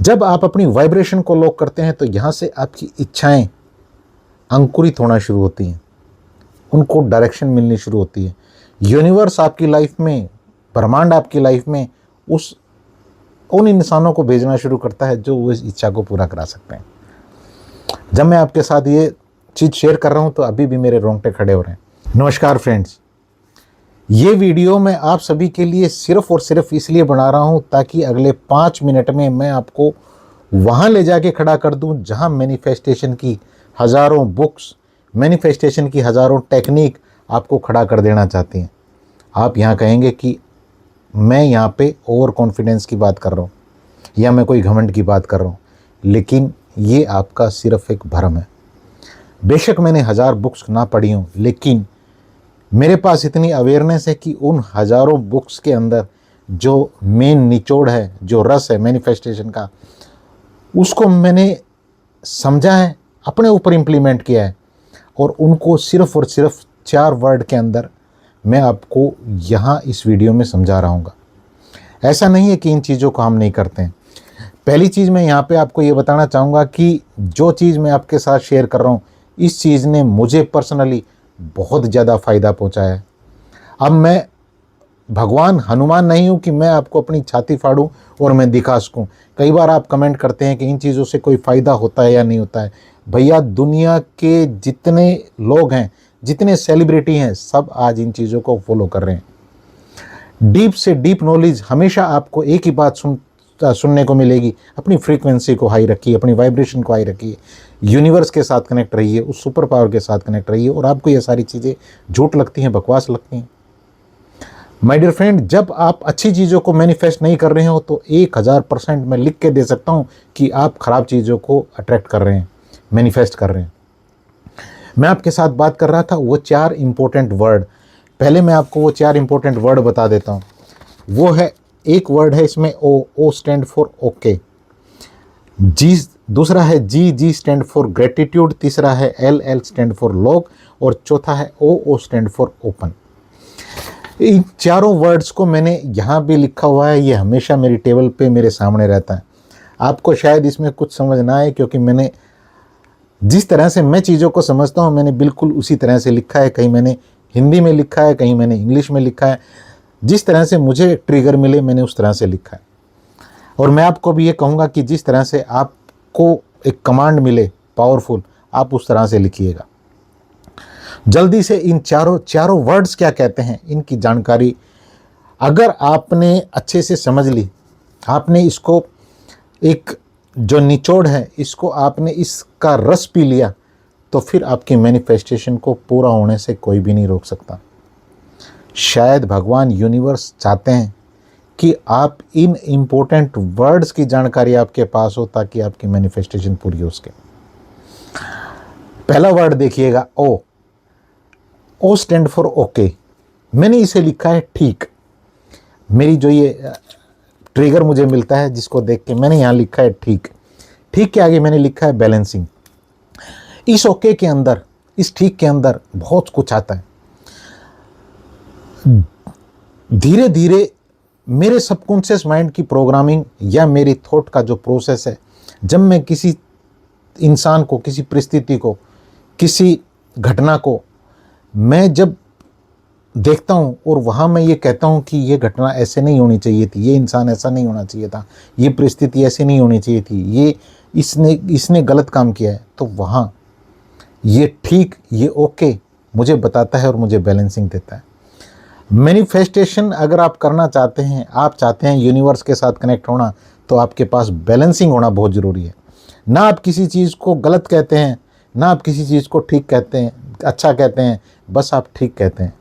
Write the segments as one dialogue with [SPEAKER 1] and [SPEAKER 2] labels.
[SPEAKER 1] जब आप अपनी वाइब्रेशन को लॉक करते हैं तो यहाँ से आपकी इच्छाएं अंकुरित होना शुरू होती हैं, उनको डायरेक्शन मिलनी शुरू होती है। यूनिवर्स आपकी लाइफ में, ब्रह्मांड आपकी लाइफ में उन इंसानों को भेजना शुरू करता है जो उस इच्छा को पूरा करा सकते हैं। जब मैं आपके साथ ये चीज़ शेयर कर रहा हूँ तो अभी भी मेरे रोंगटे खड़े हो रहे हैं। नमस्कार फ्रेंड्स, ये वीडियो मैं आप सभी के लिए सिर्फ और सिर्फ इसलिए बना रहा हूँ ताकि अगले 5 मिनट में मैं आपको वहाँ ले जाके खड़ा कर दूँ जहाँ मैनिफेस्टेशन की हज़ारों बुक्स, मैनिफेस्टेशन की हज़ारों टेक्निक आपको खड़ा कर देना चाहती हैं। आप यहाँ कहेंगे कि मैं यहाँ पे ओवर कॉन्फिडेंस की बात कर रहा हूँ या मैं कोई घमंड की बात कर रहा हूँ, लेकिन ये आपका सिर्फ एक भ्रम है। बेशक मैंने 1000 बुक्स ना पढ़ी हों, लेकिन मेरे पास इतनी अवेयरनेस है कि उन हज़ारों बुक्स के अंदर जो मेन निचोड़ है, जो रस है मैनिफेस्टेशन का, उसको मैंने समझा है, अपने ऊपर इम्प्लीमेंट किया है और उनको सिर्फ और सिर्फ 4 वर्ड के अंदर मैं आपको यहाँ इस वीडियो में समझा रहा हूँ। ऐसा नहीं है कि इन चीज़ों को हम नहीं करते हैं। पहली चीज़ मैं यहाँ पे आपको ये बताना चाहूँगा कि जो चीज़ मैं आपके साथ शेयर कर रहा हूँ, इस चीज़ ने मुझे पर्सनली बहुत ज़्यादा फ़ायदा पहुँचाया है। अब मैं भगवान हनुमान नहीं हूँ कि मैं आपको अपनी छाती फाड़ूं और मैं दिखा सकूँ। कई बार आप कमेंट करते हैं कि इन चीज़ों से कोई फ़ायदा होता है या नहीं होता है। भैया, दुनिया के जितने लोग हैं, जितने सेलिब्रिटी हैं, सब आज इन चीज़ों को फॉलो कर रहे हैं। डीप से डीप नॉलेज हमेशा आपको एक ही बात सुनने को मिलेगी, अपनी फ्रीक्वेंसी को हाई रखिए, अपनी वाइब्रेशन को हाई रखिए, यूनिवर्स के साथ कनेक्ट रहिए, उस सुपर पावर के साथ कनेक्ट रहिए। और आपको ये सारी चीज़ें झूठ लगती हैं, बकवास लगती हैं। माय डियर फ्रेंड, जब आप अच्छी चीज़ों को मैनिफेस्ट नहीं कर रहे हो तो 1000% मैं लिख के दे सकता हूँ कि आप ख़राब चीज़ों को अट्रैक्ट कर रहे हैं, मैनिफेस्ट कर रहे हैं। मैं आपके साथ बात कर रहा था वो 4 इंपॉर्टेंट वर्ड। पहले मैं आपको वो 4 इंपॉर्टेंट वर्ड बता देता हूँ। वो है, एक वर्ड है इसमें ओ स्टैंड फॉर ओके, जी दूसरा है जी स्टैंड फॉर ग्रेटिट्यूड, तीसरा है एल स्टैंड फॉर लॉक और चौथा है ओ स्टैंड फॉर ओपन। इन चारों वर्ड्स को मैंने यहाँ भी लिखा हुआ है, ये हमेशा मेरी टेबल पे मेरे सामने रहता है। आपको शायद इसमें कुछ समझ ना आए, क्योंकि मैंने जिस तरह से मैं चीज़ों को समझता हूँ मैंने बिल्कुल उसी तरह से लिखा है। कहीं मैंने हिंदी में लिखा है, कहीं मैंने इंग्लिश में लिखा है। जिस तरह से मुझे ट्रिगर मिले मैंने उस तरह से लिखा है। और मैं आपको भी ये कहूँगा कि जिस तरह से आपको एक कमांड मिले पावरफुल, आप उस तरह से लिखिएगा। जल्दी से इन चारों वर्ड्स क्या कहते हैं, इनकी जानकारी अगर आपने अच्छे से समझ ली, आपने इसको एक जो निचोड़ है, इसको आपने इसका रस पी लिया, तो फिर आपकी मैनिफेस्टेशन को पूरा होने से कोई भी नहीं रोक सकता। शायद भगवान, यूनिवर्स चाहते हैं कि आप इन इम्पोर्टेंट वर्ड्स की जानकारी आपके पास हो ताकि आपकी मैनिफेस्टेशन पूरी हो सके। पहला वर्ड देखिएगा, ओ स्टैंड फॉर ओके। मैंने इसे लिखा है ठीक। मेरी जो ये ट्रिगर मुझे मिलता है जिसको देख के मैंने यहाँ लिखा है ठीक। ठीक के आगे मैंने लिखा है बैलेंसिंग। इस ओके के अंदर, इस ठीक के अंदर बहुत कुछ आता है। धीरे धीरे मेरे सबकॉन्शियस माइंड की प्रोग्रामिंग या मेरी थॉट का जो प्रोसेस है, जब मैं किसी इंसान को, किसी परिस्थिति को, किसी घटना को मैं जब देखता हूँ और वहाँ मैं ये कहता हूँ कि ये घटना ऐसे नहीं होनी चाहिए थी, ये इंसान ऐसा नहीं होना चाहिए था, ये परिस्थिति ऐसी नहीं होनी चाहिए थी, ये इसने गलत काम किया है, तो वहाँ ये ठीक, ये ओके मुझे बताता है और मुझे बैलेंसिंग देता है। मैनिफेस्टेशन अगर आप करना चाहते हैं, आप चाहते हैं यूनिवर्स के साथ कनेक्ट होना, तो आपके पास बैलेंसिंग होना बहुत ज़रूरी है। ना आप किसी चीज़ को गलत कहते हैं, ना आप किसी चीज़ को ठीक कहते हैं, अच्छा कहते हैं, बस आप ठीक कहते हैं।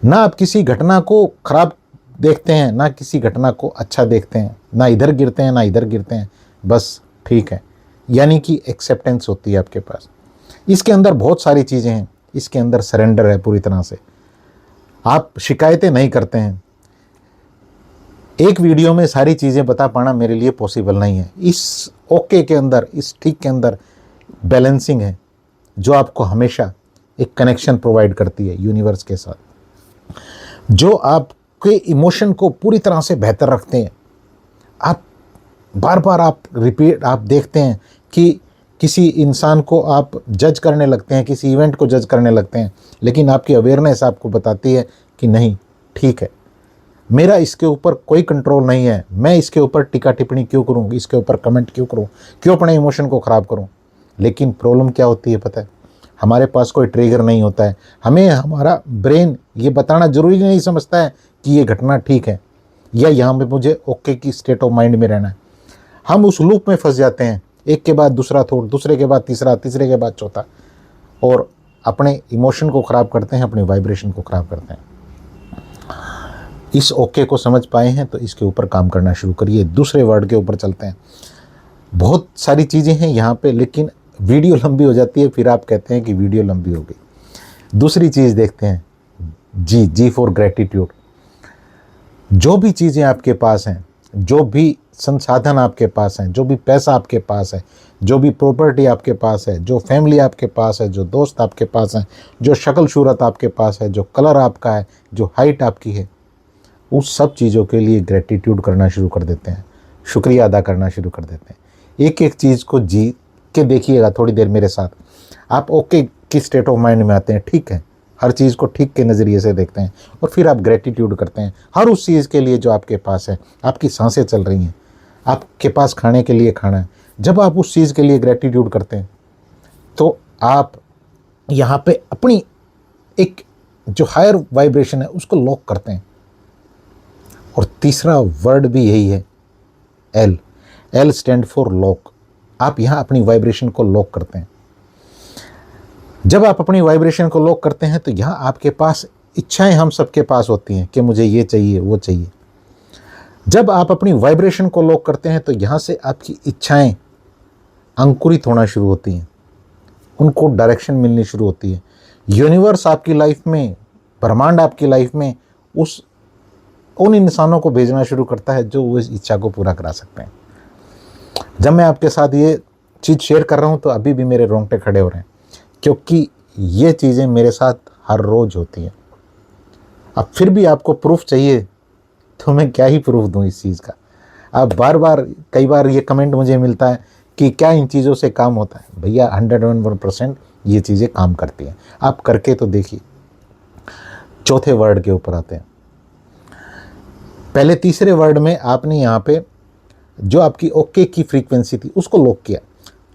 [SPEAKER 1] ना आप किसी घटना को खराब देखते हैं, ना किसी घटना को अच्छा देखते हैं, ना इधर गिरते हैं ना इधर गिरते हैं, बस ठीक है। यानी कि एक्सेप्टेंस होती है आपके पास। इसके अंदर बहुत सारी चीज़ें हैं, इसके अंदर सरेंडर है पूरी तरह से। आप शिकायतें नहीं करते हैं। एक वीडियो में सारी चीज़ें बता पाना मेरे लिए पॉसिबल नहीं है। इस ओके के अंदर, इस ठीक के अंदर बैलेंसिंग है, जो आपको हमेशा एक कनेक्शन प्रोवाइड करती है यूनिवर्स के साथ, जो आपके इमोशन को पूरी तरह से बेहतर रखते हैं। आप बार बार आप देखते हैं कि किसी इंसान को आप जज करने लगते हैं, किसी इवेंट को जज करने लगते हैं, लेकिन आपकी अवेयरनेस आपको बताती है कि नहीं, ठीक है, मेरा इसके ऊपर कोई कंट्रोल नहीं है, मैं इसके ऊपर टीका टिप्पणी क्यों करूं, इसके ऊपर कमेंट क्यों करूं, क्यों अपने इमोशन को ख़राब करूं। लेकिन प्रॉब्लम क्या होती है पता है, हमारे पास कोई ट्रिगर नहीं होता है। हमें हमारा ब्रेन ये बताना ज़रूरी नहीं समझता है कि ये घटना ठीक है या यहाँ पे मुझे ओके की स्टेट ऑफ माइंड में रहना है। हम उस लूप में फंस जाते हैं, एक के बाद दूसरा थॉट, दूसरे के बाद तीसरा, तीसरे के बाद चौथा, और अपने इमोशन को ख़राब करते हैं, अपनी वाइब्रेशन को ख़राब करते हैं। इस ओके को समझ पाए हैं तो इसके ऊपर काम करना शुरू करिए। दूसरे वर्ड के ऊपर चलते हैं। बहुत सारी चीज़ें हैं यहाँ पे, लेकिन वीडियो लंबी हो जाती है, फिर आप कहते हैं कि वीडियो लंबी हो गई। दूसरी चीज़ देखते हैं, जी फॉर ग्रेटिट्यूड। जो भी चीज़ें आपके पास हैं, जो भी संसाधन आपके पास हैं, जो भी पैसा आपके पास है, जो भी प्रॉपर्टी आपके पास है, जो फैमिली आपके पास है, जो दोस्त आपके पास हैं, जो शक्ल सूरत आपके पास है, जो कलर आपका है, जो हाइट आपकी है, उस सब चीज़ों के लिए ग्रेटिट्यूड करना शुरू कर देते हैं, शुक्रिया अदा करना शुरू कर देते हैं। एक एक चीज़ को जी के देखिएगा थोड़ी देर मेरे साथ। आप ओके की स्टेट ऑफ माइंड में आते हैं, ठीक है, हर चीज़ को ठीक के नज़रिए से देखते हैं, और फिर आप ग्रेटिट्यूड करते हैं हर उस चीज़ के लिए जो आपके पास है। आपकी सांसें चल रही हैं, आपके पास खाने के लिए खाना है। जब आप उस चीज़ के लिए ग्रेटिट्यूड करते हैं तो आप यहाँ पे अपनी एक जो हायर वाइब्रेशन है उसको लॉक करते हैं। और तीसरा वर्ड भी यही है, एल स्टैंड फॉर लॉक। आप यहाँ अपनी वाइब्रेशन को लॉक करते हैं। जब आप अपनी वाइब्रेशन को लॉक करते हैं तो यहाँ आपके पास इच्छाएं हम सबके पास होती हैं कि मुझे ये चाहिए, वो चाहिए। जब आप अपनी वाइब्रेशन को लॉक करते हैं तो यहाँ से आपकी इच्छाएं अंकुरित होना शुरू होती हैं, उनको डायरेक्शन मिलनी शुरू होती है। यूनिवर्स आपकी लाइफ में, ब्रह्मांड आपकी लाइफ में उन इंसानों को भेजना शुरू करता है जो उस इच्छा को पूरा करा सकते हैं। जब मैं आपके साथ ये चीज़ शेयर कर रहा हूँ तो अभी भी मेरे रोंगटे खड़े हो रहे हैं, क्योंकि ये चीज़ें मेरे साथ हर रोज़ होती हैं। अब फिर भी आपको प्रूफ चाहिए तो मैं क्या ही प्रूफ दूँ इस चीज़ का। अब कई बार ये कमेंट मुझे मिलता है कि क्या इन चीज़ों से काम होता है। भैया 101% ये चीज़ें काम करती हैं, आप करके तो देखिए। चौथे वर्ड के ऊपर आते हैं। पहले तीसरे वर्ड में आपने यहाँ पे जो आपकी ओके की फ्रीक्वेंसी थी उसको लॉक किया,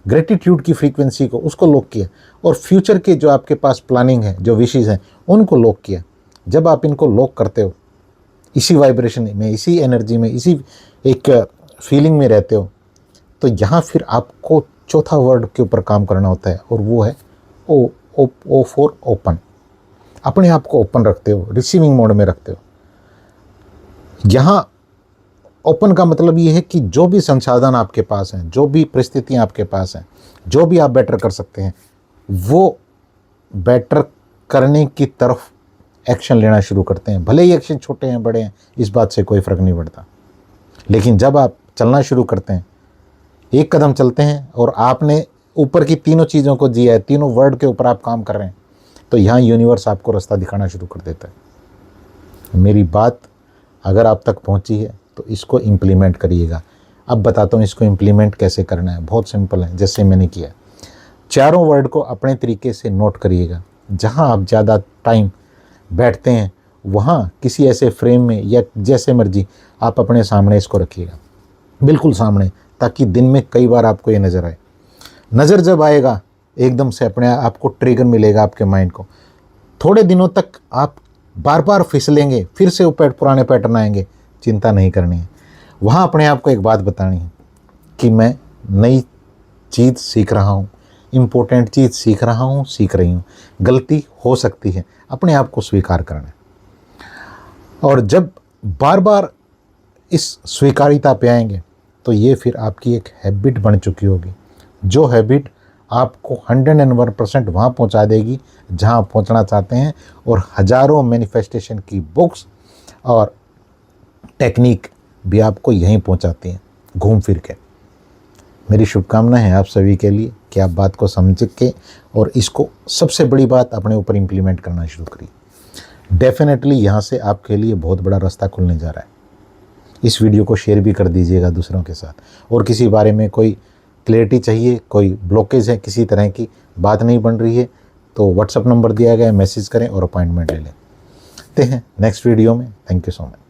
[SPEAKER 1] ग्रेटिट्यूड की फ्रीक्वेंसी को उसको लॉक किया, और फ्यूचर के जो आपके पास प्लानिंग है, जो विशेज़ हैं, उनको लॉक किया। जब आप इनको लॉक करते हो, इसी वाइब्रेशन में, इसी एनर्जी में, इसी एक फीलिंग में रहते हो, तो यहाँ फिर आपको चौथा वर्ड के ऊपर काम करना होता है, और वो है ओ फॉर ओपन। अपने आप को ओपन रखते हो, रिसीविंग मोड में रखते हो। यहाँ ओपन का मतलब ये है कि जो भी संसाधन आपके पास हैं, जो भी परिस्थितियाँ आपके पास हैं, जो भी आप बेटर कर सकते हैं, वो बेटर करने की तरफ एक्शन लेना शुरू करते हैं। भले ही एक्शन छोटे हैं, बड़े हैं, इस बात से कोई फ़र्क नहीं पड़ता, लेकिन जब आप चलना शुरू करते हैं, एक कदम चलते हैं और आपने ऊपर की तीनों चीज़ों को जिया है, तीनों वर्ड के ऊपर आप काम कर रहे हैं, तो यहाँ यूनिवर्स आपको रास्ता दिखाना शुरू कर देता है। मेरी बात अगर आप तक पहुँची है तो इसको इम्प्लीमेंट करिएगा। अब बताता हूँ इसको इम्प्लीमेंट कैसे करना है। बहुत सिंपल है, जैसे मैंने किया। चारों वर्ड को अपने तरीके से नोट करिएगा। जहाँ आप ज़्यादा टाइम बैठते हैं वहाँ किसी ऐसे फ्रेम में या जैसे मर्जी आप अपने सामने इसको रखिएगा, बिल्कुल सामने, ताकि दिन में कई बार आपको ये नज़र आए। नज़र जब आएगा एकदम से अपने आपको ट्रिगर मिलेगा आपके माइंड को। थोड़े दिनों तक आप बार बार फिसलेंगे, फिर से वो पुराने पैटर्न आएंगे, चिंता नहीं करनी है। वहाँ अपने आप को एक बात बतानी है कि मैं नई चीज़ सीख रहा हूँ, इम्पोर्टेंट चीज़ सीख रहा हूँ, सीख रही हूँ, गलती हो सकती है, अपने आप को स्वीकार करना है। और जब बार बार इस स्वीकारिता पे आएंगे तो ये फिर आपकी एक हैबिट बन चुकी होगी, जो हैबिट आपको 101% वहाँ पहुँचा देगी जहाँ आप पहुँचना चाहते हैं। और हज़ारों मैनिफेस्टेशन की बुक्स और टेक्निक भी आपको यहीं पहुँचाती हैं घूम फिर के। मेरी शुभकामनाएं हैं आप सभी के लिए कि आप बात को समझ के और इसको, सबसे बड़ी बात, अपने ऊपर इम्प्लीमेंट करना शुरू करिए। डेफिनेटली यहाँ से आपके लिए बहुत बड़ा रास्ता खुलने जा रहा है। इस वीडियो को शेयर भी कर दीजिएगा दूसरों के साथ। और किसी बारे में कोई क्लैरिटी चाहिए, कोई ब्लॉकेज है, किसी तरह की बात नहीं बन रही है, तो व्हाट्सअप नंबर दिया गया है, मैसेज करें और अपॉइंटमेंट ले लें। हैं नेक्स्ट वीडियो में। Thank you so much.